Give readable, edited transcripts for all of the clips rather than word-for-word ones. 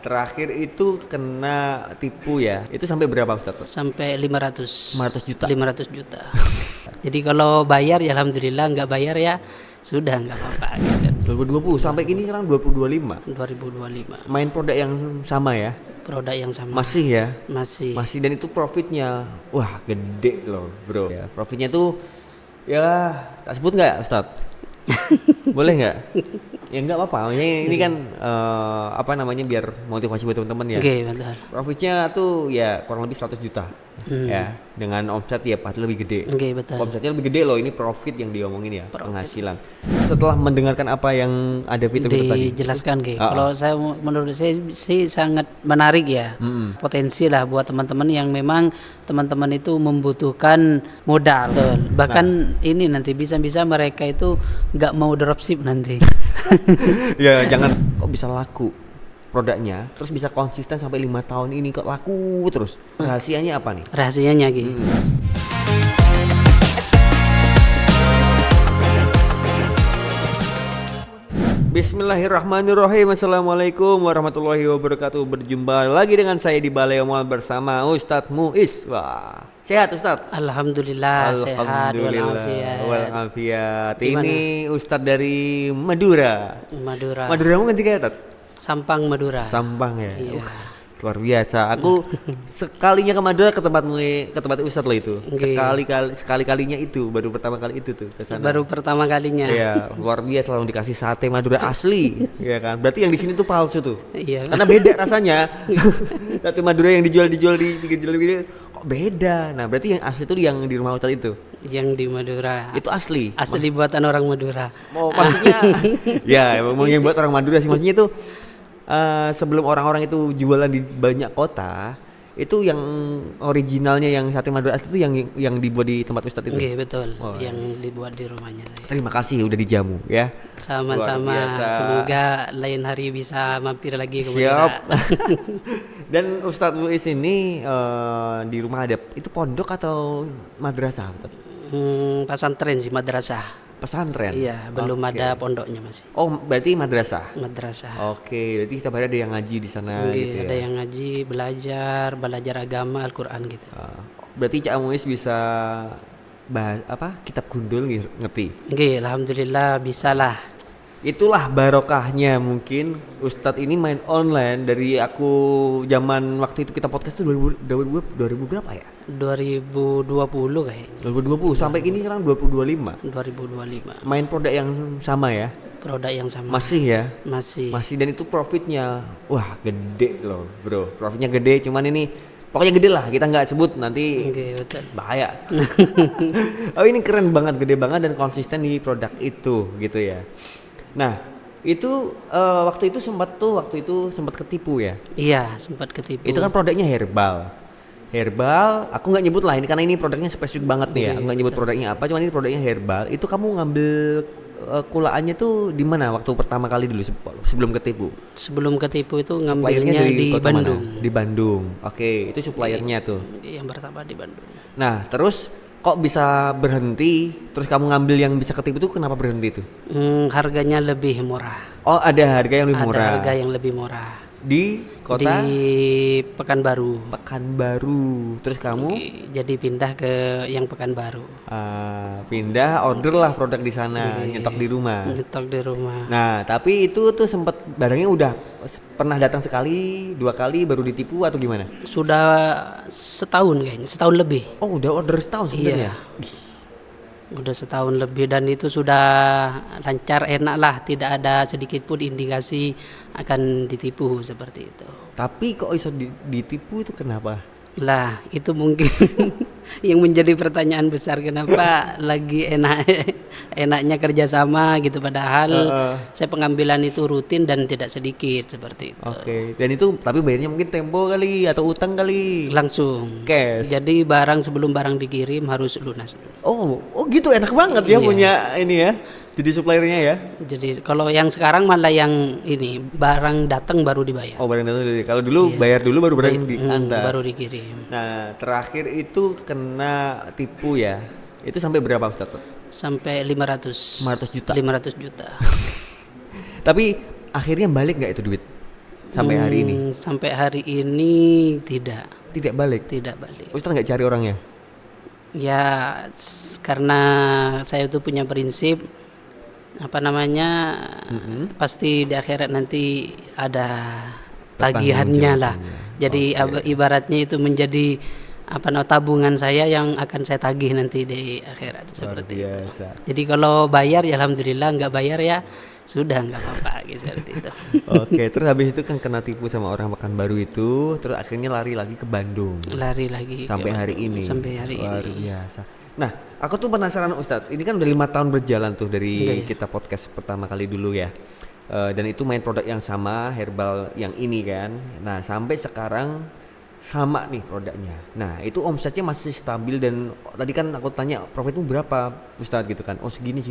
Terakhir itu kena tipu ya. Itu sampai berapa Ustaz? Sampai 500 juta. 500 juta. Jadi kalau bayar ya alhamdulillah, nggak bayar ya sudah nggak apa-apa gitu. 2020 sampai kini sekarang 2025. 2025 Main produk yang sama ya. produk yang sama. Masih ya. Masih. Dan itu profitnya wah gede loh, Bro. Ya, profitnya tuh ya tak sebut nggak Ustaz? Boleh nggak? Ya nggak apa-apa. Ini kan biar motivasi buat teman-teman ya. Oke, betul. Profitnya tuh ya kurang lebih 100 juta. Ya, dengan omset ya pasti lebih gede. Oke, betul. Omsetnya lebih gede loh, ini profit yang diomongin ya, Profit. penghasilan. Setelah mendengarkan apa yang ada fitur-fitur tadi. Dijelaskan kalau saya menurut saya sih sangat menarik ya. Potensi lah buat teman-teman yang memang teman-teman itu membutuhkan modal. Betul. Bahkan ini nanti bisa-bisa mereka itu nggak mau dropship nanti. Ya jangan kok bisa laku produknya, terus bisa konsisten sampai 5 tahun ini kok laku terus. Rahasianya apa nih? Rahasianya gitu. Bismillahirrahmanirrahim. Assalamualaikum warahmatullahi wabarakatuh. Berjumpa lagi dengan saya di Balai Amal bersama Ustadz Muiz. Wah, sehat Ustadz? Alhamdulillah, sehat walafiat. Ini Ustadz dari Madura. Maduramu ganti kayak Ustadz? Sampang Madura. Sampang ya. Iya. Luar biasa. Aku sekalinya ke Madura ke tempat Ustadz lo itu. Sekali-kalinya itu baru pertama kali itu tuh ke sana. Baru pertama kalinya. Iya, luar biasa langsung dikasih sate Madura asli, ya kan? Berarti yang di sini tuh palsu tuh. Iya. Karena beda rasanya. Sate Madura yang dijual di pinggir jalan kok beda. Nah, berarti yang asli tuh yang di rumah Ustadz itu. Yang di Madura. Itu asli. Asli buatan orang Madura. Mau maksudnya ya, emang yang buat orang Madura sih maksudnya itu. Sebelum orang-orang itu jualan di banyak kota, itu yang originalnya yang sate Madura asli itu yang dibuat di tempat Ustadz itu. Oke, betul. Yang dibuat di rumahnya saya. Terima kasih udah dijamu ya. Sama-sama. Semoga lain hari bisa mampir lagi ke Madura. Dan Ustadz Muiz ini di rumah ada itu pondok atau madrasah? Pesantren sih, madrasah. Pesantren? Iya, belum ada pondoknya masih. Oh, berarti madrasah? Madrasah. Oke, berarti kita ada yang ngaji di sana gitu ya? Ada yang ngaji, belajar agama, Al-Quran gitu. Berarti Cak Muiz bisa bahas kitab gundul ngerti? Oke, alhamdulillah bisa lah. Itulah barokahnya mungkin Ustadz ini main online dari aku zaman waktu itu kita podcast itu 2000 berapa ya? 2020 kayaknya. 2020 sampai kini sekarang 2025. Main produk yang sama ya? Produk yang sama. Masih ya? Masih Dan itu profitnya wah gede loh, Bro. Profitnya gede, cuman ini pokoknya gede lah, kita nggak sebut nanti betul. Bahaya. Oh ini keren banget, gede banget dan konsisten di produk itu gitu ya. Nah itu waktu itu sempat ketipu ya? Iya, sempat ketipu. Itu kan produknya herbal, aku nggak nyebut lah ini karena ini produknya spesifik banget nih ya. Aku nggak nyebut produknya apa, cuman ini produknya herbal. Itu kamu ngambil kulaannya tuh di mana waktu pertama kali dulu sebelum ketipu? Sebelum ketipu itu ngambilnya di Bandung. Mana? Di Bandung. Oke, itu suppliernya tuh. Yang pertama di Bandung. Nah terus kok bisa berhenti? Terus kamu ngambil yang bisa ketipu itu kenapa berhenti tuh? Harganya lebih murah. Oh ada harga yang lebih murah. Ada harga yang lebih murah. Di kota? Di Pekanbaru. Terus kamu? Jadi pindah ke yang Pekanbaru. Pindah order lah produk di sana, nyetok di rumah. Nah tapi itu tuh sempat barangnya udah pernah datang sekali, 2 kali baru ditipu atau gimana? Sudah setahun kayaknya, setahun lebih. Oh udah order setahun sebenarnya? Iya. Udah setahun lebih dan itu sudah lancar, enak lah, tidak ada sedikit pun indikasi akan ditipu seperti itu. Tapi kok bisa ditipu itu kenapa? Lah itu mungkin yang menjadi pertanyaan besar, kenapa lagi enaknya kerjasama gitu padahal saya pengambilan itu rutin dan tidak sedikit seperti itu. Oke. Dan itu tapi bayarnya mungkin tempo kali atau utang kali? Langsung cash. Jadi sebelum barang dikirim harus lunas dulu. Oh gitu, enak banget ya punya ini ya. Jadi suppliernya ya. Jadi kalau yang sekarang malah yang ini barang datang baru dibayar. Oh barang datang dulu. Kalau dulu bayar dulu baru barang diantar. Baru dikirim. Nah terakhir itu kena tipu ya. Itu sampai berapa Ustaz? Sampai 500 juta. Tapi akhirnya balik nggak itu duit? sampai hari ini? Sampai hari ini tidak Tidak balik. balik. Ustaz nggak cari orangnya? Ya karena saya tuh punya prinsip pasti di akhirat nanti ada tagihannya lah. Jadi ibaratnya itu menjadi tabungan saya yang akan saya tagih nanti di akhirat seperti itu. Jadi kalau bayar ya alhamdulillah, nggak bayar ya sudah nggak apa-apa gitu, seperti itu. Oke, terus habis itu kan kena tipu sama orang Pekanbaru itu, terus akhirnya lari lagi ke Bandung. Lari lagi sampai hari ini. Sampai hari Luar ini. biasa. Nah, aku tuh penasaran Ustadz. Ini kan udah 5 tahun berjalan tuh dari kita podcast pertama kali dulu ya. Dan itu main produk yang sama, herbal yang ini kan. Nah, sampai sekarang sama nih produknya. Nah, itu omsetnya masih stabil dan tadi kan aku tanya profitmu berapa Ustadz gitu kan. Oh, segini.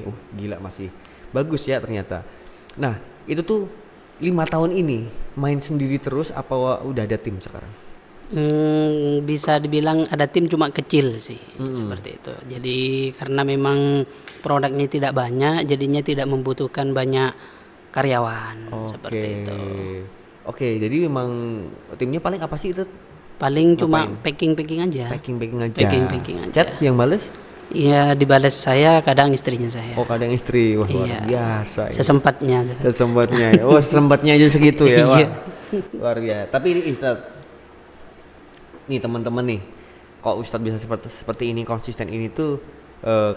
Oh, gila masih bagus ya ternyata. Nah, itu tuh 5 tahun ini main sendiri terus apa udah ada tim sekarang? Bisa dibilang ada tim cuma kecil sih, seperti itu. Jadi karena memang produknya tidak banyak, jadinya tidak membutuhkan banyak karyawan. Seperti itu. Oke, jadi memang timnya paling apa sih itu? Paling cuma packing aja. Packing aja. Chat yang bales? Iya, dibalas saya, kadang istrinya saya. Oh, kadang istri. Wah, luar biasa. Sesempatnya. Oh, sempatnya aja segitu ya. Wah. Iya. Luar biasa. Tapi ini nih teman-teman nih, kalau Ustadz bisa seperti ini, konsisten ini tuh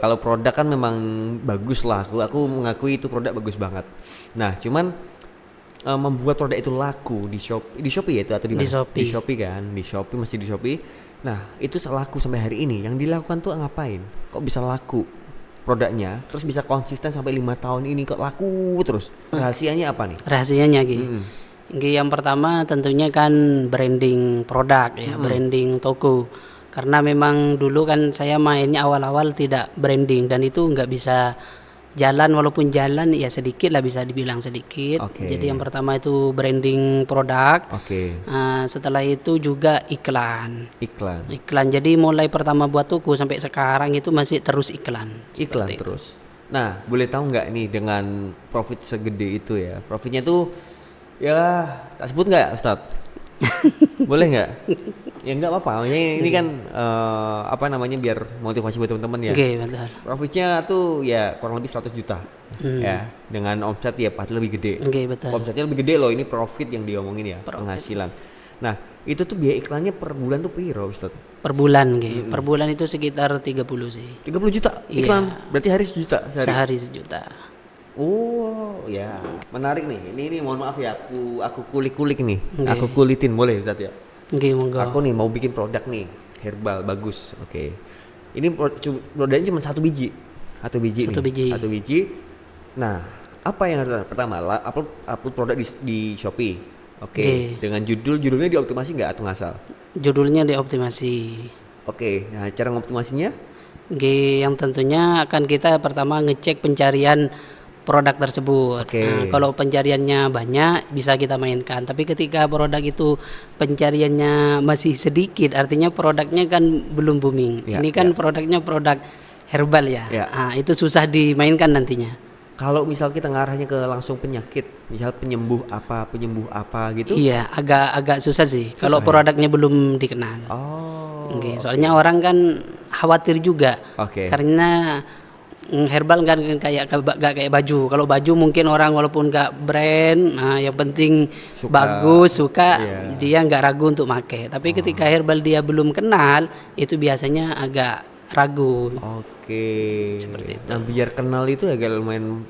kalau produk kan memang bagus lah. Aku mengakui itu produk bagus banget. Nah, cuman membuat produk itu laku di Shopee ya itu atau di mana? Di Shopee kan, masih di Shopee. Nah, itu laku sampai hari ini. Yang dilakukan tuh ngapain? Kok bisa laku produknya? Terus bisa konsisten sampai 5 tahun ini kok laku terus? Rahasianya apa nih? Rahasianya yang pertama tentunya kan branding produk ya, branding toko. Karena memang dulu kan saya mainnya awal-awal tidak branding dan itu nggak bisa jalan, walaupun jalan ya sedikit lah, bisa dibilang sedikit. Jadi yang pertama itu branding produk. Setelah itu juga iklan. Jadi mulai pertama buat toko sampai sekarang itu masih terus iklan terus. Nah, boleh tahu nggak nih dengan profit segede itu ya, profitnya tuh ya tak sebut nggak Ustadz? Boleh nggak? Ya nggak apa-apa. Ini kan biar motivasi buat teman-teman ya. Betul. Profitnya tuh ya kurang lebih 100 juta ya, dengan omset ya pasti lebih gede. Betul. Omsetnya lebih gede loh, ini profit yang diomongin ya, penghasilan. Nah, itu tuh biaya iklannya per bulan tuh piro Ustadz? Per bulan per bulan itu sekitar 30 sih. 30 juta iklan? Berarti hari 1 juta sehari 1 juta. Oh ya, menarik nih. Ini mohon maaf ya, aku kulik nih. Aku kulitin boleh Ustadz ya? Monggo. Aku nih mau bikin produk nih, herbal bagus. Ini produknya cuma satu biji. Satu biji. Nah, apa yang harus pertama? Upload produk di Shopee. Dengan judulnya dioptimasi nggak atau ngasal? Judulnya dioptimasi. Nah cara ngoptimasinya? Yang tentunya akan kita pertama ngecek pencarian produk tersebut. Nah, kalau pencariannya banyak bisa kita mainkan. Tapi ketika produk itu pencariannya masih sedikit, artinya produknya kan belum booming. Ini kan produknya produk herbal ya. Nah, itu susah dimainkan nantinya. Kalau misal kita ngarahnya ke langsung penyakit, misal penyembuh apa gitu? Iya, agak susah sih. Kalau produknya belum dikenal. Soalnya orang kan khawatir juga. Karena herbal kan gak kayak baju. Kalau baju mungkin orang walaupun gak brand, yang penting bagus, suka, dia gak ragu untuk pakai. Tapi ketika herbal dia belum kenal, itu biasanya agak ragu. Seperti itu. Nah, biar kenal itu agak lumayan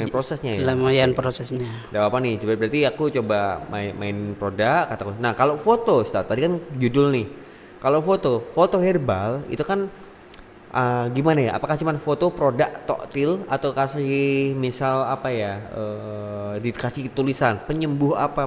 prosesnya ya. Lumayan prosesnya. Gak apa nih, berarti aku coba main produk katakan. Nah, kalau foto Ustaz, tadi kan judul nih. Kalau foto herbal itu kan gimana ya? Apakah cuma foto produk toktil atau kasih misal dikasih tulisan penyembuh apa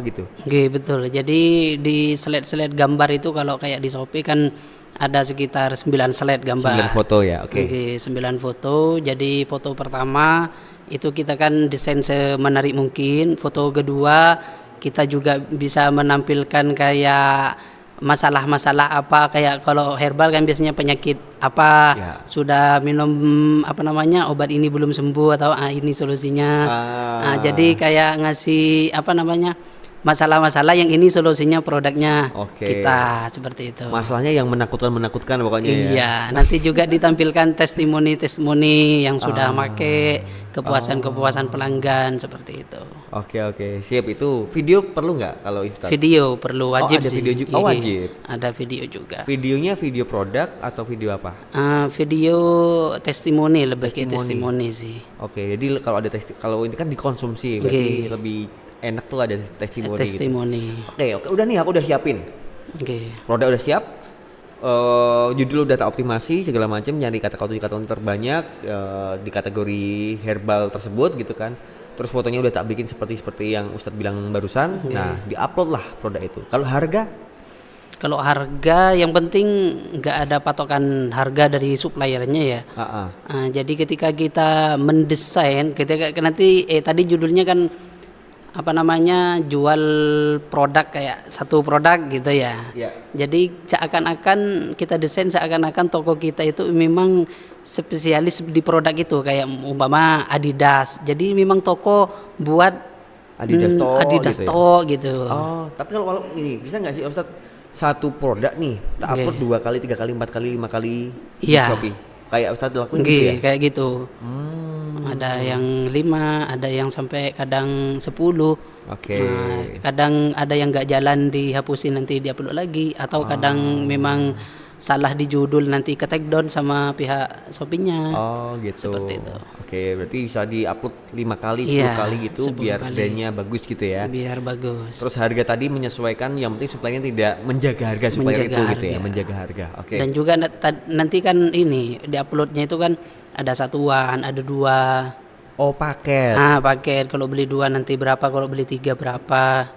gitu? Betul. Jadi di slide gambar itu kalau kayak di Shopee kan ada sekitar 9 slide gambar. 9 foto ya, 9 foto. Jadi foto pertama itu kita kan desain semenarik mungkin. Foto kedua kita juga bisa menampilkan kayak masalah-masalah apa, kayak kalau herbal kan biasanya penyakit apa, Ya. sudah minum apa namanya obat ini belum sembuh atau ini solusinya. Jadi kayak ngasih apa namanya masalah-masalah yang ini solusinya produknya Oke. kita, seperti itu. Masalahnya yang menakutkan pokoknya ya. Iya, nanti juga ditampilkan testimoni yang sudah make, kepuasan pelanggan, seperti itu. Oke, siap. Itu video perlu nggak kalau Ustadz? Video perlu, wajib ada sih. video juga. Oh, Iya, wajib. ada video juga. Videonya video produk atau video apa? Video testimoni, lebih ke Testimoni. testimoni sih. Oke, jadi kalau ada kalau ini kan dikonsumsi, berarti Oke. lebih enak tuh ada testimoni. Gitu. Testimoni. Oke, udah nih aku udah siapin. Oke. Produk udah siap. Judul udah tak optimasi segala macam, nyari kata-kata terbanyak di kategori herbal tersebut gitu kan. Terus fotonya udah tak bikin seperti yang Ustadz bilang barusan. Nah, diupload lah produk itu. Kalau harga yang penting nggak ada patokan harga dari suppliernya ya. Jadi ketika kita mendesain, ketika nanti tadi judulnya kan apa namanya, jual produk kayak satu produk gitu ya. Jadi seakan-akan kita desain seakan-akan toko kita itu memang spesialis di produk itu, kayak umpama Adidas. Jadi memang toko buat Adidas Store gitu. Oh, tapi kalau ini bisa nggak sih Ustadz, satu produk nih tak upload 2 kali, 3 kali, 4 kali, 5 kali di Shopee? Kayak Ustadz lakuin gitu ya? Kayak gitu. Ada yang 5, ada yang sampai kadang 10. Oke. Kadang ada yang nggak jalan dihapusin nanti diupload lagi, atau kadang memang salah di judul nanti ke take down sama pihak Shopee-nya. Oh gitu. Seperti itu. Oke, berarti bisa di-upload 5 kali, 10 kali gitu 10 biar kali. brandnya bagus gitu ya. Biar bagus. Terus harga tadi menyesuaikan, yang penting supply-nya tidak menjaga harga supplier Menjaga itu gitu ya, harga. menjaga harga. Oke. Dan juga nanti kan ini di uploadnya itu kan ada satuan, ada 2. Oh, paket. Paket, kalau beli 2 nanti berapa, kalau beli 3 berapa,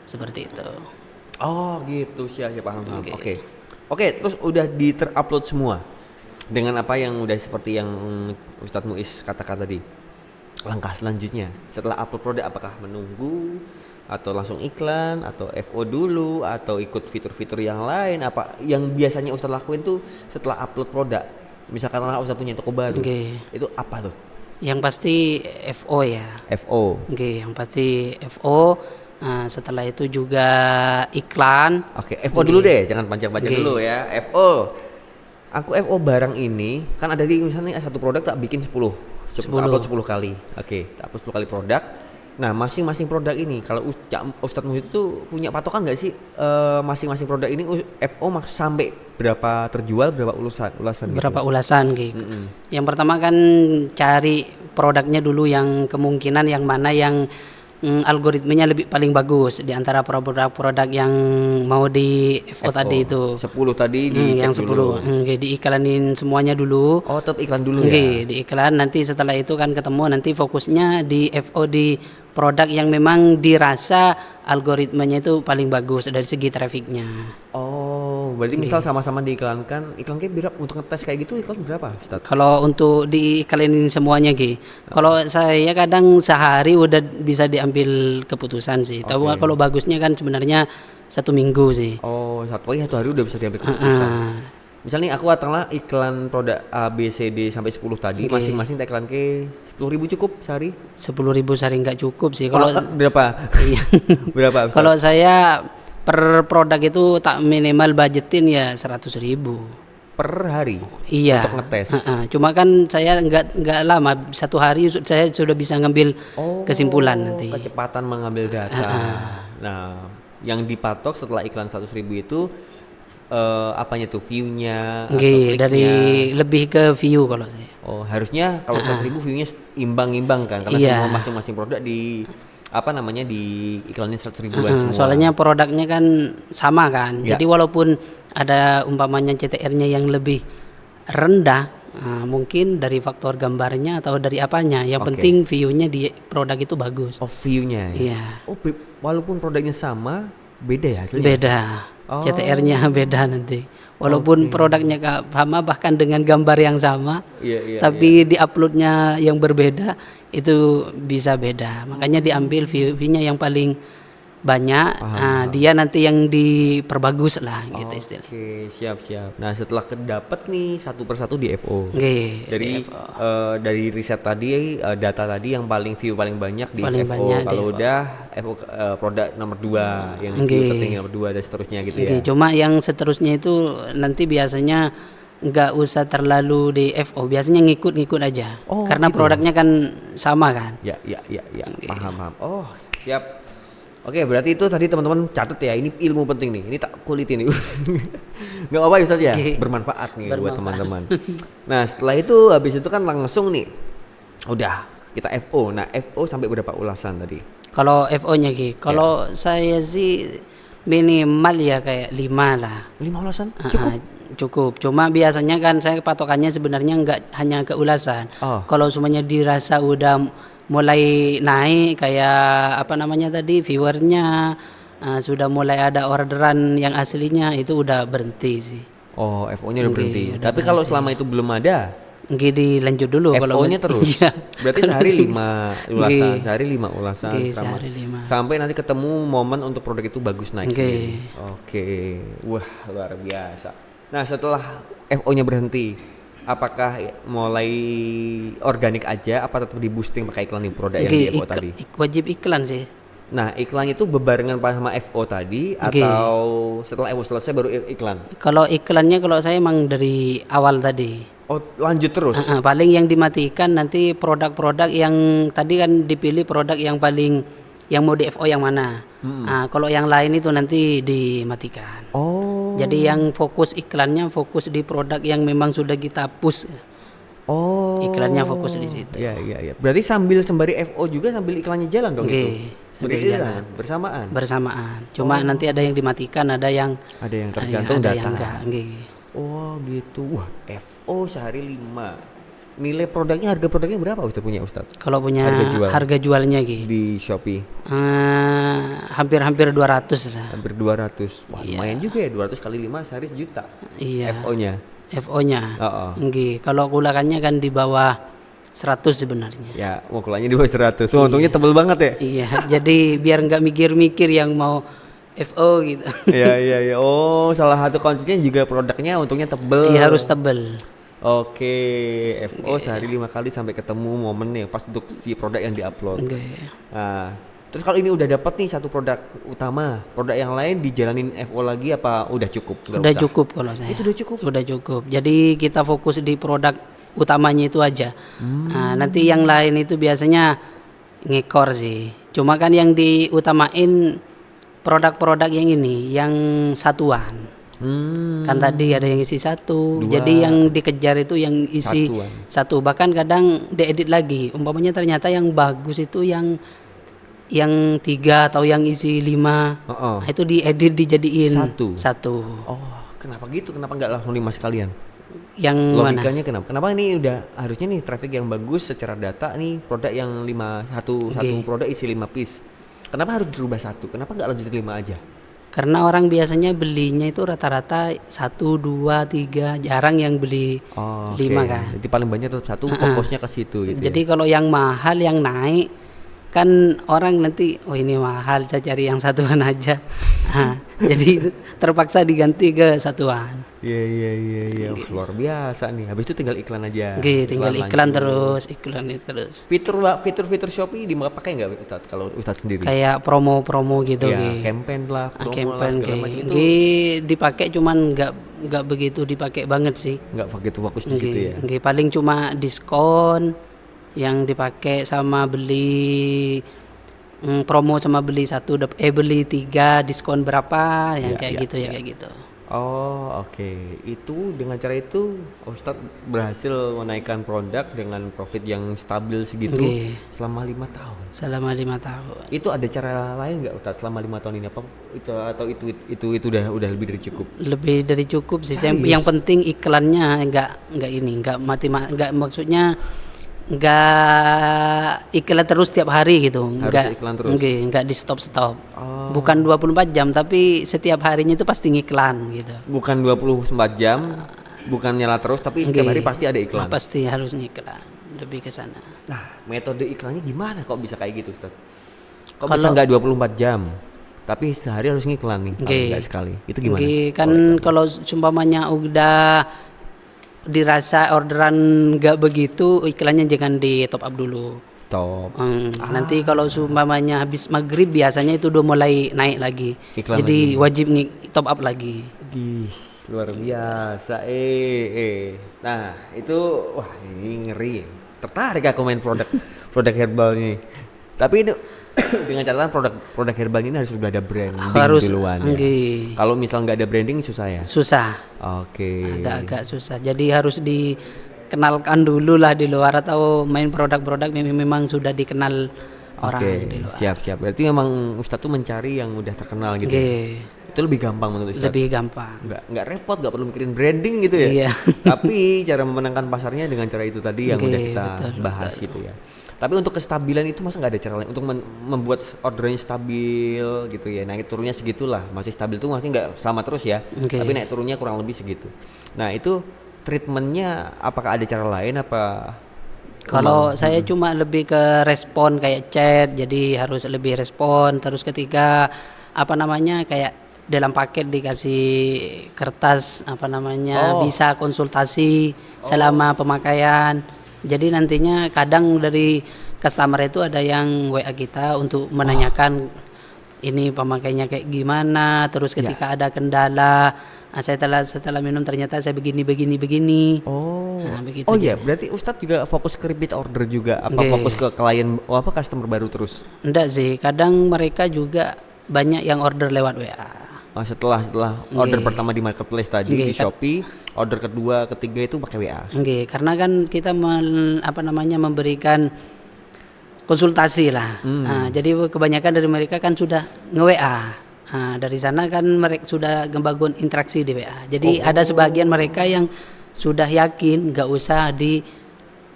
seperti itu. Oh, gitu. Siap, paham. Oke. Oke, terus udah terupload semua. Dengan apa yang udah seperti yang Ustadz Muiz katakan tadi. Langkah selanjutnya setelah upload produk, apakah menunggu atau langsung iklan atau FO dulu atau ikut fitur-fitur yang lain? Apa yang biasanya Ustadz lakuin tuh setelah upload produk? Misalkan Ustadz punya toko baru. Itu apa tuh? Yang pasti FO ya. FO. Yang pasti FO. Setelah itu juga iklan. Oke, FO dulu deh, jangan panjang-panjang dulu ya. FO. Aku FO barang ini kan ada di misalnya satu produk tak bikin 10 upload 10 kali. Oke, tak upload 10 kali produk. Nah, masing-masing produk ini kalau Ustadz Muhyiddin itu punya patokan nggak sih masing-masing produk ini FO sampai berapa terjual, berapa ulasan Berapa gitu? ulasan gitu. Yang pertama kan cari produknya dulu yang kemungkinan yang mana yang algoritmanya lebih paling bagus di antara produk-produk yang mau di FO tadi itu. 10 tadi dicek yang 10 dulu. diiklanin semuanya dulu. Oh, tetap iklan dulu ya. Diiklan, nanti setelah itu kan ketemu, nanti fokusnya di FO di produk yang memang dirasa algoritmanya itu paling bagus dari segi trafiknya. Oh, berarti misal sama-sama diiklankan, iklan kayak berapa untuk ngetes kayak gitu, iklan berapa, Ustadz? Kalau untuk diiklanin semuanya kalau saya kadang sehari udah bisa diambil keputusan sih. Tapi kalau bagusnya kan sebenarnya 1 minggu sih. Oh, satu hari udah bisa diambil keputusan. Misalnya aku katakanlah iklan produk A, B, C, D sampai 10 tadi, masing-masing tak iklan ke 10.000 cukup sehari? 10.000 sehari nggak cukup sih. Kalau berapa? Berapa, Ustadz? Kalau saya per produk itu tak minimal budgetin ya 100.000 per hari. Iya. Untuk ngetes. Cuma kan saya nggak lama, 1 hari saya sudah bisa ngambil kesimpulan nanti. Kecepatan mengambil data. Nah, yang dipatok setelah iklan 100.000 itu apanya tuh, view-nya atau kliknya? Dari lebih ke view kalau saya. Oh, harusnya kalau 100.000 view-nya imbang-imbang kan, karena semua masing-masing produk di iklanin 100 ribuan semua. Soalnya produknya kan sama kan. Jadi walaupun ada umpamanya CTR-nya yang lebih rendah, mungkin dari faktor gambarnya atau dari apanya, yang penting view-nya di produk itu bagus. Oh, view-nya. Iya. Oh, walaupun produknya sama, beda ya hasilnya? Beda. CTR-nya beda nanti. Walaupun produknya sama, bahkan dengan gambar yang sama, tapi di uploadnya yang berbeda, itu bisa beda. Makanya diambil view-nya yang paling banyak, dia nanti yang diperbagus lah gitu istilah. Oke, siap. Nah, setelah kedapat nih satu persatu di FO. Oke, Dari di FO. Dari riset tadi, data tadi yang paling view paling banyak di Paling FO. banyak di Kalau FO. udah FO produk nomor 2, yang view tertinggi nomor 2 dan seterusnya gitu ya. Oke, cuma yang seterusnya itu nanti biasanya nggak usah terlalu di FO, biasanya ngikut-ngikut aja. Oh, Karena gitu. produknya kan sama kan. Ya. Paham. Oh, siap. Oke, berarti itu tadi teman-teman catat ya. Ini ilmu penting nih. Ini tak kulit ini. Nggak apa-apa Ustaz ya. Oke. Bermanfaat nih buat Bermanfaat. teman-teman. Nah, setelah itu habis itu kan langsung nih. Udah, kita FO. Nah, FO sampai berapa ulasan tadi? Kalau FO-nya Ki, kalau saya sih minimal ya kayak 5 lah. 5 ulasan? Cukup. Cukup. Cuma biasanya kan saya patokannya sebenarnya nggak hanya ke ulasan. Oh. Kalau semuanya dirasa udah mulai naik kayak apa namanya tadi viewernya, sudah mulai ada orderan yang aslinya, itu udah berhenti sih. Oh, FO-nya udah Oke, berhenti. udah Tapi kalau selama itu belum ada, Nggih dilanjut dulu kalau FO-nya terus. Iya. Berarti Kalau sehari sih- 5 ulasan, Nggih. sehari 5 ulasan Nggih, sama- sehari 5. sampai nanti ketemu momen untuk produk itu bagus naik Nggih. sendiri. Oke. Wah, luar biasa. Nah, setelah FO-nya berhenti, apakah mulai organik aja apa tetap di boosting pakai iklan di produk yang di Nggih, FO tadi? wajib iklan sih. Nah, iklannya itu bebarengan pas sama FO tadi Nggih. atau setelah FO selesai baru iklan? Kalau iklannya kalau saya emang dari awal tadi. Oh, lanjut terus. Paling yang dimatikan nanti produk-produk yang tadi kan dipilih produk yang paling yang mau di FO yang mana. Kalau yang lain itu nanti dimatikan. Oh. Jadi yang fokus iklannya fokus di produk yang memang sudah kita push. Oh. Iklannya fokus di situ. Iya. Berarti sambil sembari FO juga sambil iklannya jalan dong Nggih, itu. sambil Berjalan bersamaan. Bersamaan. Cuma nanti ada yang dimatikan, ada yang Ada yang tergantung ada data. yang enggak. Nggih. Oh, gitu. Wah, FO sehari 5. Nilai produknya, harga produknya berapa Ustaz punya Ustaz? Kalau punya Harga jual. harga jualnya gitu. Di Shopee Hampir-hampir 200 lah. hampir 200. Wah, lumayan juga ya, 200 kali 5 sehari sejuta. Iya. FO-nya. FO-nya. Oh. Nggih, kalau kulakannya kan di bawah 100 sebenarnya. Ya, mau kulanya di bawah 100. Oh, untungnya tebel banget ya. Iya, jadi biar nggak mikir-mikir yang mau FO gitu. Iya. Oh, salah satu kuncinya juga produknya untungnya tebel. Iya, harus tebel. Oke, FO sehari 5 kali sampai ketemu momennya pas untuk si produk yang diupload. Nggih. Nah, terus kalau ini udah dapat nih satu produk utama, produk yang lain dijalanin FO lagi apa udah cukup? Nggak Udah usah? cukup kalau saya. Itu udah cukup. Udah cukup. Jadi kita fokus di produk utamanya itu aja. Nah, nanti yang lain itu biasanya ngekor sih. Cuma kan yang diutamain produk-produk yang ini, yang satuan. Kan tadi ada yang isi satu. Dua. Jadi yang dikejar itu yang isi Satuan. satu. Bahkan kadang diedit lagi. Umpamanya ternyata yang bagus itu yang 3 atau yang isi 5. Oh. Nah, itu diedit dijadiin Satu. Oh, kenapa gitu? Kenapa nggak langsung 5 sekalian? Yang mana? Logikanya kenapa? Kenapa ini udah harusnya nih traffic yang bagus secara data nih produk yang 5 satu produk isi 5 piece. Kenapa harus dirubah satu? Kenapa nggak lanjutin 5 aja? Karena orang biasanya belinya itu rata-rata 1, 2, 3, jarang yang beli Oh, 5 oke. kan. Jadi paling banyak tetap satu, fokusnya ke situ gitu. Jadi kalau yang mahal yang naik kan orang nanti ini mahal, saya cari yang satuan aja. Jadi terpaksa diganti ke satuan. Iya. Oh, luar biasa nih. Habis itu tinggal iklan aja. Oke, tinggal iklan lanjut. terus. Fitur Shopee dipakai nggak Ustaz kalau Ustaz sendiri? Kayak promo-promo gitu Ya, Ki. campaign lah, promo lah Campaign segala Ki. macam itu Ki, dipakai cuman nggak begitu dipakai banget sih. nggak begitu fokus di situ ya. Nggih, paling cuma diskon yang dipakai sama beli promo sama beli beli 3 diskon berapa yang kayak gitu ya kayak gitu. Oh, oke. Itu dengan cara itu Ustadz berhasil menaikkan produk dengan profit yang stabil segitu Oke. selama 5 tahun. Selama 5 tahun. Itu ada cara lain nggak Ustadz selama 5 tahun ini apa itu atau itu udah lebih dari cukup? Lebih dari cukup sih. Serius? Yang penting iklannya nggak maksudnya nggak iklan terus tiap hari gitu. Harus iklan terus? Nggak di stop. Oh. Bukan 24 jam tapi setiap harinya itu pasti ngiklan gitu. Bukan 24 jam, bukan nyala terus tapi setiap hari pasti ada iklan. Pasti harus ngiklan. Lebih ke sana. Nah, metode iklannya gimana kok bisa kayak gitu, Ustaz? Kok bisa nggak 24 jam? tapi sehari harus ngiklan nih, paling nggak sekali. Itu gimana? Kan kalau sumpamanya udah dirasa orderan nggak begitu, iklannya jangan di top up dulu. Top. Nanti kalau sumpamanya habis maghrib biasanya itu udah mulai naik lagi. Iklan jadi wajib top up lagi. Luar biasa. Nah itu wah ini ngeri. Tertarik aku main produk herbal ini. Tapi itu dengan catatan produk herbal ini harus sudah ada branding duluan ya. Kalau misal nggak ada branding susah ya? Susah. Oke. Agak susah. Jadi harus dikenalkan dulu lah di luar, atau main produk-produk memang sudah dikenal orang di luar. Siap. Berarti memang Ustadz tuh mencari yang udah terkenal gitu. Ya? Itu lebih gampang menurut Ustadz. Lebih gampang. Nggak repot, nggak perlu mikirin branding gitu ya. Iya. Tapi cara memenangkan pasarnya dengan cara itu tadi yang udah kita bahas gitu ya. Tapi untuk kestabilan itu masa nggak ada cara lain untuk membuat ordernya stabil gitu ya, naik turunnya segitulah, masih stabil tuh masih nggak sama terus ya, tapi naik turunnya kurang lebih segitu. Nah itu treatmentnya apakah ada cara lain apa? Kalau saya cuma lebih ke respon kayak chat, jadi harus lebih respon. Terus ketika kayak dalam paket dikasih kertas bisa konsultasi selama pemakaian. Jadi nantinya kadang dari customer itu ada yang WA kita untuk menanyakan ini pemakainya kayak gimana, terus ketika ada kendala, setelah minum ternyata saya begini. Begitu. Berarti Ustadz juga fokus ke repeat order juga, fokus ke klien customer baru terus? Enggak sih, kadang mereka juga banyak yang order lewat WA. Setelah order pertama di marketplace tadi di Shopee, order kedua, ketiga itu pakai WA. Karena kan kita memberikan konsultasi lah. Jadi kebanyakan dari mereka kan sudah nge-WA. Dari sana kan mereka sudah membangun interaksi di WA. Jadi ada sebagian mereka yang sudah yakin nggak usah di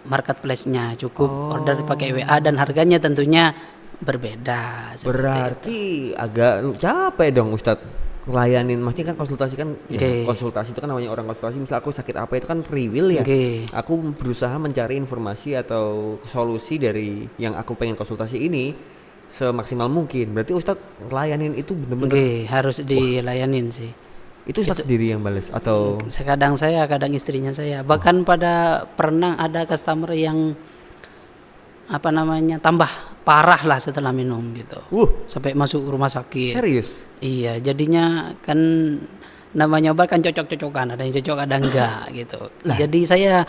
marketplace-nya, cukup order pakai WA dan harganya tentunya berbeda. Berarti agak capek dong Ustadz ngelayanin, maksudnya kan konsultasi kan konsultasi itu kan namanya orang konsultasi, misal aku sakit apa itu kan free will ya. Aku berusaha mencari informasi atau solusi dari yang aku pengen konsultasi ini semaksimal mungkin. Berarti Ustadz ngelayanin itu benar-benar harus dilayanin sih. Itu Ustadz sendiri yang balas atau kadang saya, kadang istrinya saya. Bahkan pernah ada customer yang tambah parah lah setelah minum gitu. Sampai masuk rumah sakit. Serius? Iya, jadinya kan namanya obat kan cocok-cocokan, ada yang cocok ada enggak gitu. Jadi saya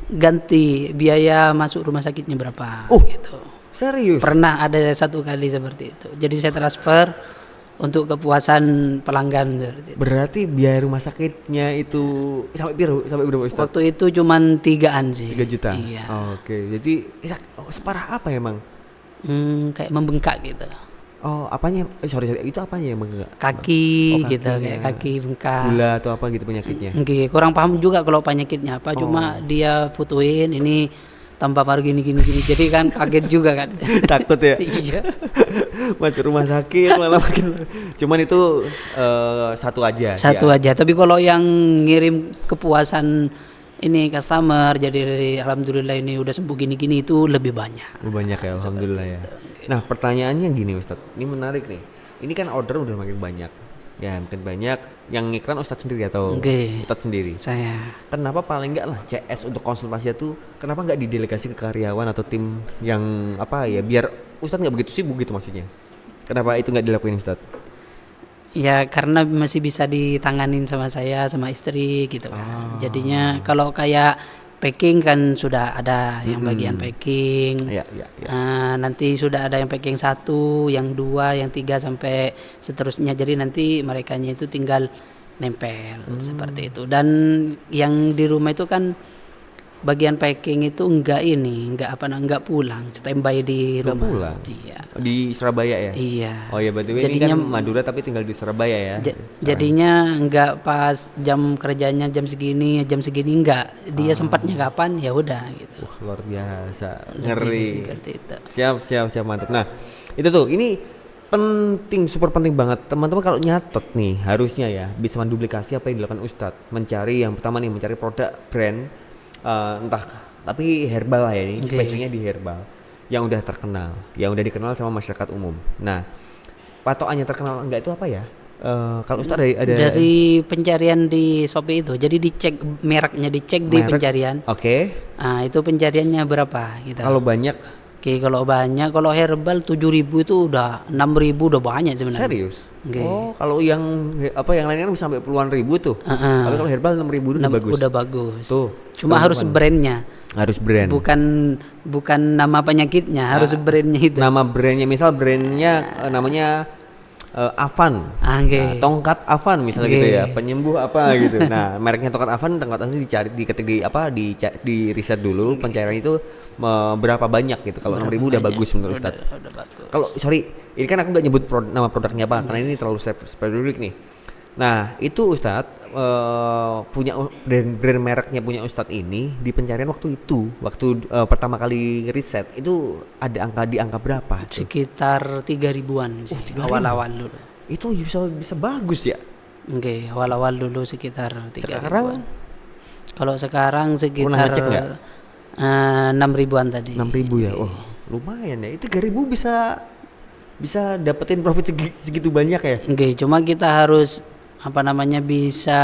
ganti biaya masuk rumah sakitnya berapa gitu. Serius? Pernah ada satu kali seperti itu. Jadi saya transfer untuk kepuasan pelanggan seperti itu. Berarti biaya rumah sakitnya itu sampai berapa Ustaz? Waktu itu cuman 3-an sih. 3 juta? Iya. Oke, jadi separah apa emang? Kayak membengkak gitu. Apanya? Sorry, itu apanya yang membengkak? Kaki gitu, kayak kaki bengkak. Gula atau apa gitu penyakitnya? Kurang paham juga kalau penyakitnya apa, cuma dia fotoin ini tambah baru gini. Jadi kan kaget juga kan. Takut ya? Iya. Masuk rumah sakit malah makin. Cuman itu satu aja. Tapi kalau yang ngirim kepuasan ini customer, jadi dari alhamdulillah ini udah sembuh gini itu lebih banyak. Lebih banyak ya, alhamdulillah ya. Nah pertanyaannya gini Ustadz, ini menarik nih. Ini kan order udah makin banyak. Ya makin banyak. Yang ngiklan Ustadz sendiri atau Ustadz sendiri? Saya. Kenapa paling enggak lah CS untuk konsultasi itu kenapa enggak didelegasi ke karyawan atau tim yang biar Ustadz nggak begitu sibuk gitu maksudnya? Kenapa itu nggak dilakuin Ustadz? Ya karena masih bisa ditanganin sama saya sama istri gitu kan. Jadinya kalau kayak packing kan sudah ada yang bagian packing. Ya. Nanti sudah ada yang packing 1, yang 2, yang 3 sampai seterusnya. Jadi nanti merekanya itu tinggal nempel seperti itu. Dan yang di rumah itu kan bagian packing itu enggak pulang, standby di rumah. Enggak pulang. Iya. Di Surabaya ya? Iya. Oh ya, berarti ini kan Madura tapi tinggal di Surabaya ya. Jadinya enggak pas jam kerjanya jam segini enggak. Dia sempatnya kapan ya udah gitu. Luar biasa. Ngeri. Seperti itu. Siap mantap. Nah, itu tuh ini penting, super penting banget teman-teman kalau nyatet nih, harusnya ya bisa menduplikasi apa yang dilakukan Ustadz, mencari yang pertama nih, mencari produk brand tapi herbal lah ya, ini spesialnya di herbal yang udah terkenal, yang udah dikenal sama masyarakat umum. Nah patokannya terkenal enggak itu apa ya? Kalau Ustaz ada dari pencarian di Shopee itu, jadi dicek mereknya, dicek di merek? pencarian. Oke. Ah, itu pencariannya berapa gitu. Kalau banyak Oke, kalau banyak, kalau herbal 7.000 itu udah 6.000 udah banyak sebenarnya. serius? Oke. Oh, kalau yang lain kan bisa sampai puluhan ribu tuh. Tapi kalau herbal 6.000 udah bagus. Udah bagus. Tuh. Cuma harus brandnya, Harus brand. bukan nama penyakitnya, harus brandnya itu. Nama brandnya, misal brandnya namanya Avan. Oke. Tongkat Avan misalnya Oke. gitu ya, penyembuh apa gitu. Nah, mereknya tongkat Avan dicari di riset dulu pencairan itu berapa banyak gitu. Kalau 6.000 udah bagus menurut Ustaz. Udah bagus. Kalau sorry, ini kan aku nggak nyebut nama produknya apa karena ini terlalu spesifik nih. Nah, itu Ustadz punya brand mereknya punya Ustadz ini di pencarian waktu pertama kali riset itu ada di angka berapa? Sekitar 3.000-an sih, 3.000? awal-awal dulu. Itu bisa bagus ya. Oke, awal-awal dulu sekitar 3.000-an. Sekarang kalau sekarang pernah sekitar ngecek nggak? 6.000-an tadi. 6.000 ya. Oh, lumayan ya. Itu 3.000 bisa dapetin profit segitu banyak ya. Oke, cuma kita harus bisa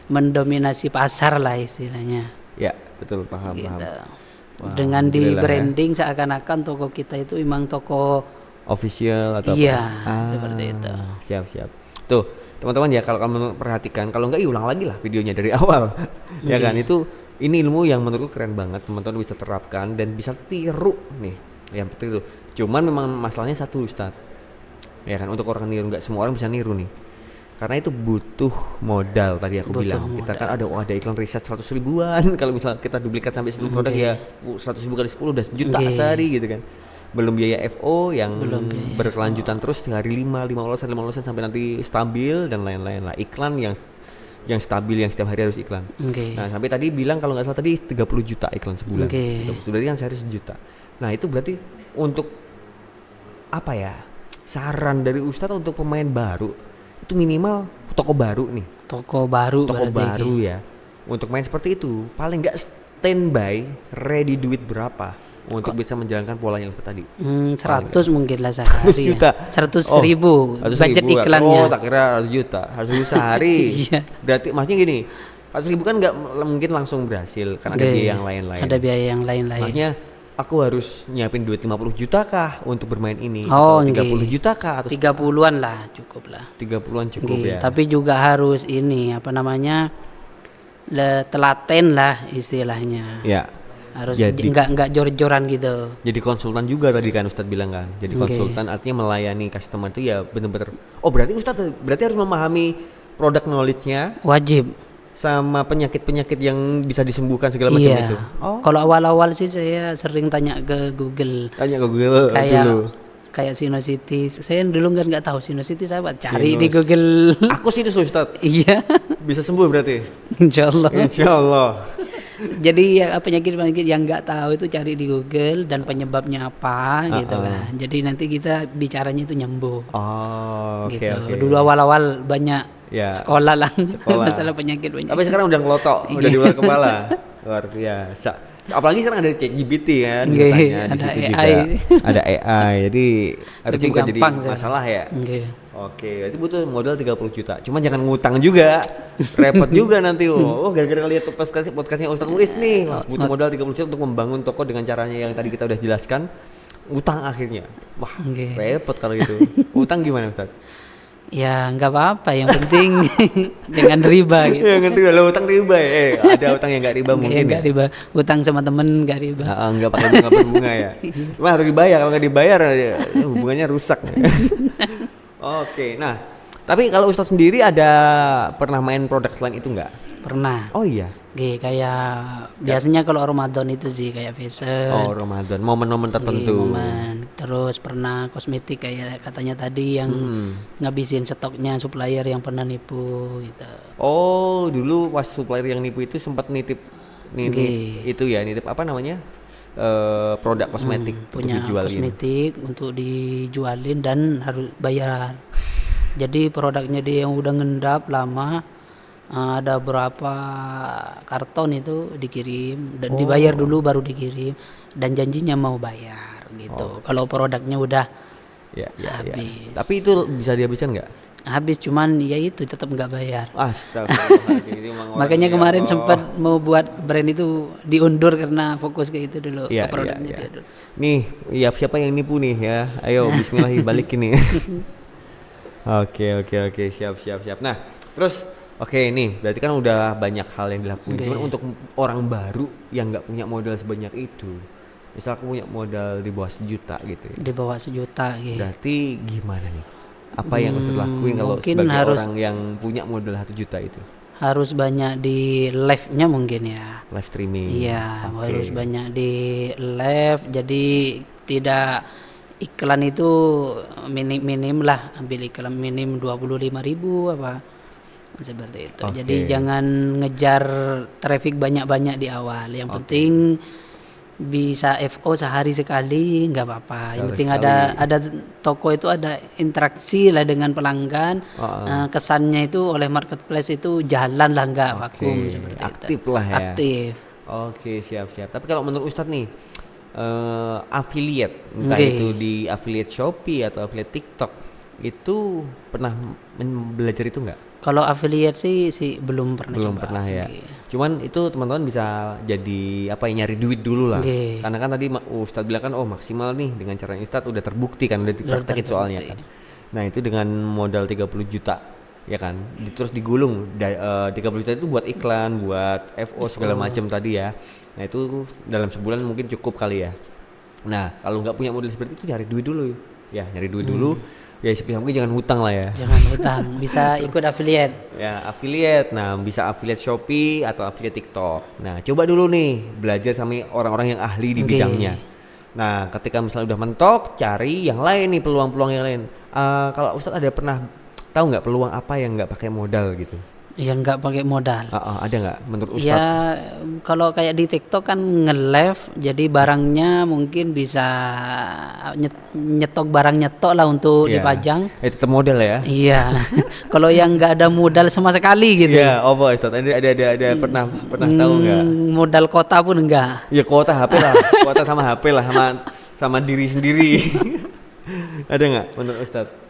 mendominasi pasar lah istilahnya. Ya, betul, paham. Gitu. Wah, Dengan di alhamdulillah ya. branding seakan-akan toko kita itu memang toko Official atau iya, apa? seperti itu. Siap. Tuh, teman-teman ya, kalau kamu perhatikan, kalau enggak ulang lagi lah videonya dari awal. Ya kan, ini ilmu yang menurutku keren banget, teman-teman bisa terapkan dan bisa tiru nih. Yang penting itu. Cuman memang masalahnya satu, Ustadz. Ya kan, untuk orang niru, enggak semua orang bisa niru nih. Karena itu butuh modal tadi aku bilang. Kita kan ada iklan riset 100 ribuan. Kalau misalnya kita duplikat sampai 10 produk ya 100 ribu kali 10 udah sejuta sehari gitu kan. Belum biaya FO yang berkelanjutan terus hari 5 ulasan sampai nanti stabil dan lain-lain lah. Iklan yang stabil, yang setiap hari harus iklan. Nah, sampai tadi bilang kalau nggak salah tadi 30 juta iklan sebulan. 30 berarti kan sehari 1 juta. Nah, itu berarti untuk apa ya? Saran dari Ustadz untuk pemain baru itu minimal toko baru ya. Untuk main seperti itu paling nggak standby ready duit berapa untuk bisa menjalankan polanya Ustadz tadi? 100 mungkin lah sehari. 100 juta. 100 ribu budget iklannya. Oh, tak kira 100 juta. Harus sehari. Iya. Berarti maksudnya gini, 100 ribu kan nggak mungkin langsung berhasil karena ada biaya yang lain-lain. Ada biaya yang lain-lain. Maksudnya aku harus nyiapin duit 50 juta kah untuk bermain ini? Oh, atau 30 juta kah? Atau 30-an lah cukup lah. 30-an cukup ya. Tapi juga harus telaten lah istilahnya. Ya. Harus enggak jor-joran gitu. Jadi konsultan juga tadi kan Ustadz bilang kan. Jadi konsultan artinya melayani customer itu ya benar-benar. Oh, berarti Ustadz harus memahami product knowledge-nya. Wajib. Sama penyakit-penyakit yang bisa disembuhkan segala macam itu. Oh. Kalau awal-awal sih saya sering tanya ke Google. Kayak sinusitis. Saya dulu nggak tahu sinusitis apa. Cari di Google. Aku sinus Ustadz. Iya. Bisa sembuh berarti. Insya Allah. Jadi penyakit-penyakit yang nggak tahu itu cari di Google dan penyebabnya apa gitu kan. Jadi nanti kita bicaranya itu nyambung. Oh, oke. Gitu. Dulu awal-awal banyak sekolah lah masalah penyakit. Tapi sekarang udah ngelotok, udah di luar kepala. Luar biasa. Apalagi sekarang ada ChatGPT kan, ditanya di situ juga. Ada AI. Jadi harusnya bukan jadi masalah ya. Oke, itu butuh modal 30 juta. Cuma jangan ngutang juga. Repot juga nanti gara-gara lihat podcastnya Ustadz Muiz nih. Butuh modal 30 juta untuk membangun toko dengan caranya yang tadi kita udah jelaskan. Utang akhirnya. Wah, repot kalau gitu. Utang gimana Ustadz? Ya nggak apa-apa, yang penting dengan riba gitu. Ya ngerti lo utang riba ya. Ada utang yang nggak riba mungkin. Nggak riba, utang sama temen nggak riba. Nggak pakai bunga ya. Cuma harus dibayar, kalau nggak dibayar ya, hubungannya rusak. Oke, nah tapi kalau Ustadz sendiri ada pernah main produk selain itu nggak? Pernah. Oh iya. Kayak biasanya kalau Ramadan itu sih kayak fashion. Oh Ramadan, momen-momen tertentu. Terus pernah kosmetik kayak katanya tadi yang ngabisin stoknya supplier yang pernah nipu gitu. Oh dulu pas supplier yang nipu itu sempat nitip itu ya, nitip apa namanya? Produk kosmetik punya untuk dijualin. Kosmetik untuk dijualin dan harus bayar. Jadi produknya dia yang udah ngendap lama, ada berapa karton itu dikirim dan dibayar dulu baru dikirim dan janjinya mau bayar gitu. Kalau produknya udah Ya, ya, ya. Habis. Tapi itu bisa dihabiskan nggak? Habis, cuman ya itu tetap nggak bayar. Astagfirullahaladzim, ini emang orang Makanya ya kemarin Allah. sempat mau buat brand itu diundur karena fokus ke itu dulu, Iya, ke produknya iya, iya. dia dulu. Nih, ya siapa yang nipu nih ya? Ayo bismillah balikin nih. Oke, siap, siap, siap. Nah, terus oke nih, berarti kan udah banyak hal yang dilakuin. Oke. Cuman untuk orang baru yang nggak punya modal sebanyak itu, misal aku punya modal di bawah 1 juta gitu ya. Di bawah 1 juta gitu. Berarti gimana nih? Apa yang Ustadz lakuin kalau mungkin sebagai harus- orang yang punya modal 1 juta itu? Harus banyak di live-nya mungkin ya. Live streaming. Iya, Oke. harus banyak di live. Jadi tidak iklan itu minim lah, ambil iklan minim 25.000 apa seperti itu. Oke. Jadi jangan ngejar traffic banyak-banyak di awal. Yang penting bisa FO sehari sekali nggak apa-apa. Yang Sehari penting sekali. ada toko itu ada interaksi lah dengan pelanggan. Kesannya itu oleh marketplace itu jalan lah, nggak vakum Oke, seperti aktif itu. lah ya. Aktif. Oke, siap. Tapi kalau menurut Ustadz nih, affiliate, entah Oke. itu di affiliate Shopee atau affiliate TikTok, itu pernah belajar itu nggak? Kalau affiliate sih belum pernah Belum coba. pernah ya. Oke. Cuman itu teman-teman bisa jadi apa ya, nyari duit dulu lah. Oke. Karena kan tadi Ustadz bilang kan, oh maksimal nih dengan cara Ustadz udah terbukti kan, udah dipraktekin soalnya kan. Nah itu dengan modal 30 juta ya kan, terus digulung 30 juta itu buat iklan, buat FO segala macam tadi ya. Nah itu dalam sebulan mungkin cukup kali ya. Nah kalau nggak punya modal seperti itu, nyari duit dulu ya, nyari duit dulu ya, sebisa mungkin jangan hutang lah ya. Jangan hutang, bisa ikut affiliate. Ya affiliate, nah bisa affiliate Shopee atau affiliate TikTok. Nah coba dulu nih belajar sama orang-orang yang ahli di Oke. bidangnya. Nah ketika misalnya udah mentok, cari yang lain nih, peluang-peluang yang lain. Kalau Ustadz ada pernah tahu nggak peluang apa yang nggak pakai modal gitu? Yang nggak pakai modal. Ada nggak menurut Ustadz? Ya kalau kayak di TikTok kan nge-live, jadi barangnya mungkin bisa nyetok barang nyetok lah untuk Iya. dipajang. Tetap modal ya? Iya. Kalau yang nggak ada modal sama sekali gitu. Iya, apa Ustadz? Ada pernah tahu nggak? Modal kota pun enggak. Ya kuota HP lah, kuota sama HP lah, sama diri sendiri. Ada nggak menurut Ustadz?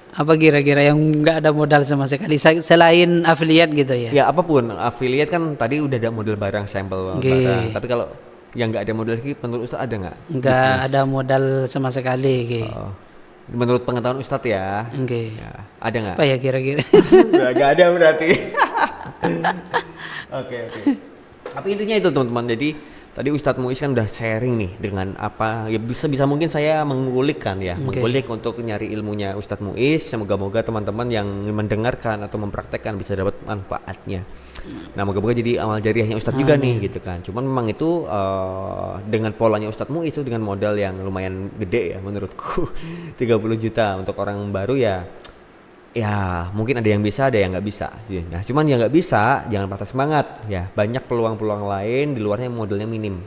Apa kira-kira yang nggak ada modal sama sekali selain affiliate gitu ya? Ya apapun, affiliate kan tadi udah ada modal barang, sampel Oke. barang. Tapi kalau yang nggak ada modal lagi, menurut Ustadz ada nggak? Nggak ada modal sama sekali gitu. Oh, menurut pengetahuan Ustadz ya, Oke. ya ada nggak? Apa ya kira-kira? Nggak ada berarti. Oke. Tapi intinya itu teman-teman. Jadi tadi Ustadz Muiz kan udah sharing nih dengan apa ya, bisa mungkin saya mengulik kan ya, mengulik untuk nyari ilmunya Ustadz Muiz. Semoga-moga teman-teman yang mendengarkan atau mempraktekkan bisa dapat manfaatnya. Nah moga-moga jadi amal jariahnya Ustadz juga nih gitu kan. Cuman memang itu dengan polanya Ustadz Muiz itu dengan modal yang lumayan gede ya menurutku. 30 juta untuk orang baru ya mungkin ada yang bisa, ada yang nggak bisa. Nah cuman yang nggak bisa jangan patah semangat ya, banyak peluang-peluang lain di luarnya yang modalnya minim,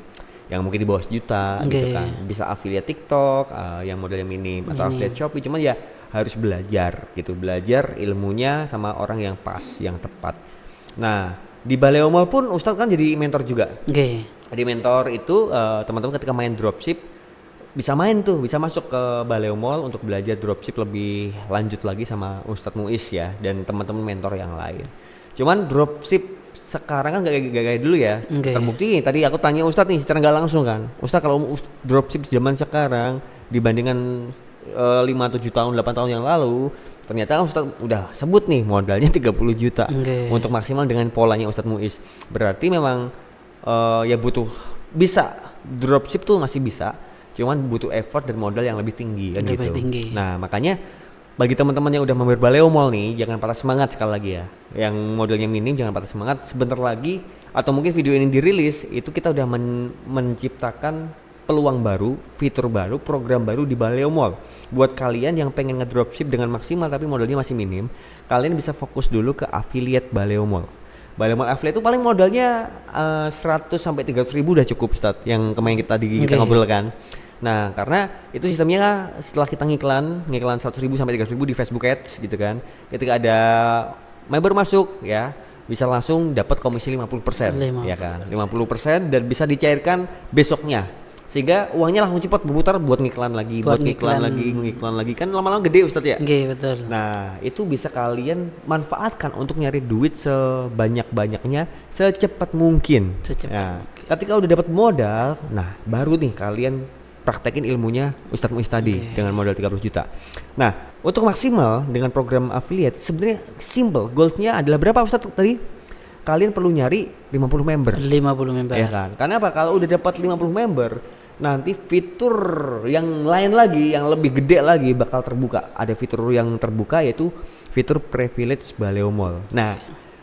yang mungkin di bawah 1 juta gitu kan. Bisa affiliate TikTok yang modalnya minim, atau affiliate Shopee. Cuman ya harus belajar gitu, belajar ilmunya sama orang yang pas, yang tepat. Nah di Baleo Mall pun Ustadz kan jadi mentor juga. Oke. Di mentor itu teman-teman ketika main dropship bisa masuk ke Baleo Mall untuk belajar dropship lebih lanjut lagi sama Ustadz Muiz ya, dan teman-teman mentor yang lain. Cuman dropship sekarang kan gak kayak dulu ya. Terbukti tadi aku tanya Ustadz nih secara nggak langsung kan, Ustadz kalau dropship zaman sekarang dibandingkan 5-7 tahun 8 tahun yang lalu, ternyata kan Ustadz udah sebut nih modalnya 30 juta untuk maksimal dengan polanya Ustadz Muiz. Berarti memang ya bisa dropship tuh masih bisa, cuman butuh effort dan modal yang lebih tinggi kan gitu. Nah makanya bagi teman-teman yang udah mampir Baleo Mall nih, jangan patah semangat sekali lagi ya. Yang modalnya minim jangan patah semangat. Sebentar lagi atau mungkin video ini dirilis, itu kita udah menciptakan peluang baru, fitur baru, program baru di Baleo Mall. Buat kalian yang pengen ngedropship dengan maksimal tapi modalnya masih minim, kalian bisa fokus dulu ke affiliate Baleo Mall. Baleo Mall affiliate itu paling modalnya 100 sampai 300 ribu udah cukup Ustadz, yang kemarin kita ngobrol kan. Nah karena itu sistemnya setelah kita ngiklan 100 ribu sampai 300 ribu di Facebook Ads gitu kan, ketika ada member masuk ya bisa langsung dapat komisi 50% ya kan, 50% dan bisa dicairkan besoknya sehingga uangnya langsung cepat berputar buat ngiklan lagi, buat ngiklan lagi kan lama-lama gede Ustadz ya. Betul. Nah itu bisa kalian manfaatkan untuk nyari duit sebanyak-banyaknya secepat mungkin. Nah, ketika udah dapat modal, nah baru nih kalian praktekin ilmunya Ustadz Muiz tadi dengan modal 30 juta. Nah untuk maksimal dengan program affiliate sebenarnya simple, goalsnya adalah berapa Ustadz tadi? Kalian perlu nyari 50 member. 50 member. Ya kan? Karena apa? Kalau udah dapat 50 member, nanti fitur yang lain lagi, yang lebih gede lagi bakal terbuka. Ada fitur yang terbuka yaitu fitur privilege Baleo Mall. Nah,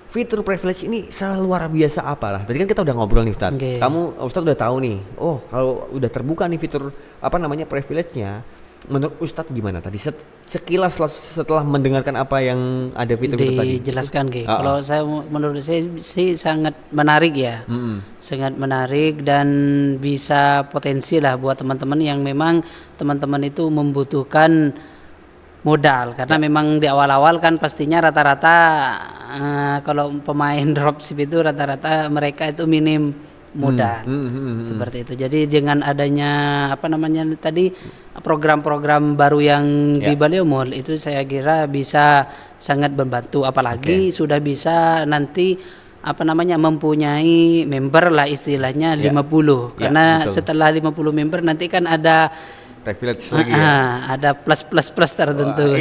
fitur privilege ini luar biasa apalah. Tadi kan kita udah ngobrol nih Ustadz. Ustadz udah tahu nih. Oh, kalau udah terbuka nih fitur privilege-nya, menurut Ustadz gimana tadi sekilas setelah mendengarkan apa yang ada fitur-fitur tadi? Dijelaskan Kalau menurut saya sih sangat menarik ya. Sangat menarik dan bisa potensi lah buat teman-teman yang memang teman-teman itu membutuhkan modal karena memang di awal-awal kan pastinya rata-rata kalau pemain dropship itu rata-rata mereka itu minim modal seperti itu. Jadi dengan adanya tadi program-program baru yang di Baleo Mall itu saya kira bisa sangat membantu, apalagi sudah bisa nanti mempunyai member lah istilahnya 50 karena setelah 50 member nanti kan ada privilege lagi ada plus tertentu.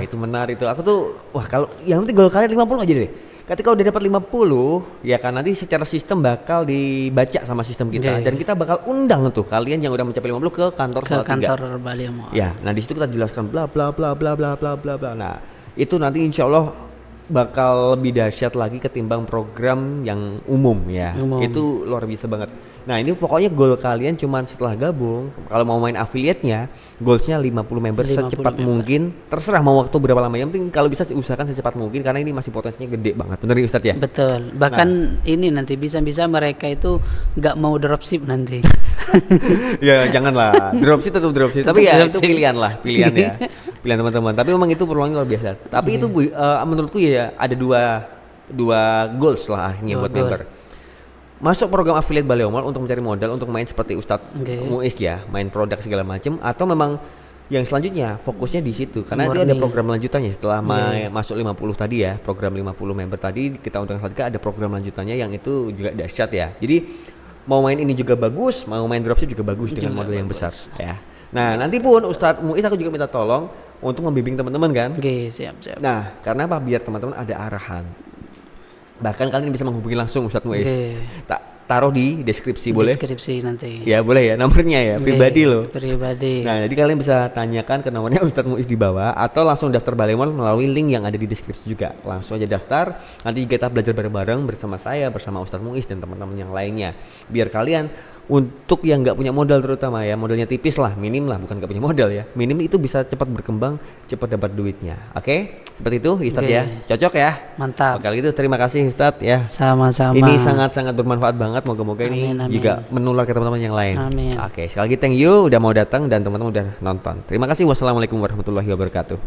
Itu menarik itu. Aku tuh kalau yang penting goal kalian 50 aja deh. Ketika udah dapat 50 ya kan nanti secara sistem bakal dibaca sama sistem kita dan kita bakal undang tuh kalian yang udah mencapai 50 ke kantor Baleo Mall. Ya, nah di situ kita jelaskan bla bla bla bla bla bla bla bla. Nah, itu nanti insya Allah bakal lebih dahsyat lagi ketimbang program yang umum ya. Itu luar biasa banget. Nah ini pokoknya goal kalian cuman setelah gabung, kalau mau main affiliate-nya goalsnya 50 member secepat mungkin, terserah mau waktu berapa lama, yang penting kalau bisa usahakan secepat mungkin karena ini masih potensinya gede banget, bener Ustadz ya? Betul, bahkan ini nanti bisa-bisa mereka itu nggak mau dropship nanti. Ya janganlah, dropship tetap dropship, tapi ya itu pilihan ya, pilihan teman-teman, tapi memang itu peluangnya luar biasa. Tapi itu menurutku ya ada dua goals lah akhirnya buat member. Masuk program affiliate Baleo Mall untuk mencari modal untuk main seperti Ustadz Muiz ya, main produk segala macam, atau memang yang selanjutnya fokusnya di situ karena itu ada program lanjutannya setelah masuk 50 tadi ya, program 50 member tadi kita undang Sadka, ada program lanjutannya yang itu juga dahsyat ya. Jadi mau main ini juga bagus, mau main dropship juga bagus dengan modal yang besar ya. Nah nanti pun Ustadz Muiz aku juga minta tolong untuk membimbing teman-teman kan. Siap. Nah karena apa, biar teman-teman ada arahan. Bahkan kalian bisa menghubungi langsung Ustadz Muiz. Taruh di deskripsi boleh? Deskripsi nanti. Ya boleh ya, nomornya ya, pribadi loh. Pribadi. Nah jadi kalian bisa tanyakan ke nomornya Ustadz Muiz di bawah atau langsung daftar Baleo Mall melalui link yang ada di deskripsi juga. Langsung aja daftar, nanti kita belajar bareng-bareng bersama saya, bersama Ustadz Muiz dan teman-teman yang lainnya. Biar kalian untuk yang nggak punya modal terutama ya, modalnya tipis lah, minim lah, bukan nggak punya modal ya, minim itu bisa cepat berkembang, cepat dapat duitnya. Oke, seperti itu Ustadz ya, cocok ya. Mantap. Kalau gitu terima kasih Ustadz ya. Sama-sama. Ini sangat-sangat bermanfaat banget. Moga-moga ini juga menular ke teman-teman yang lain. Amin. Oke, sekali lagi thank you udah mau datang dan teman-teman udah nonton. Terima kasih. Wassalamualaikum warahmatullahi wabarakatuh.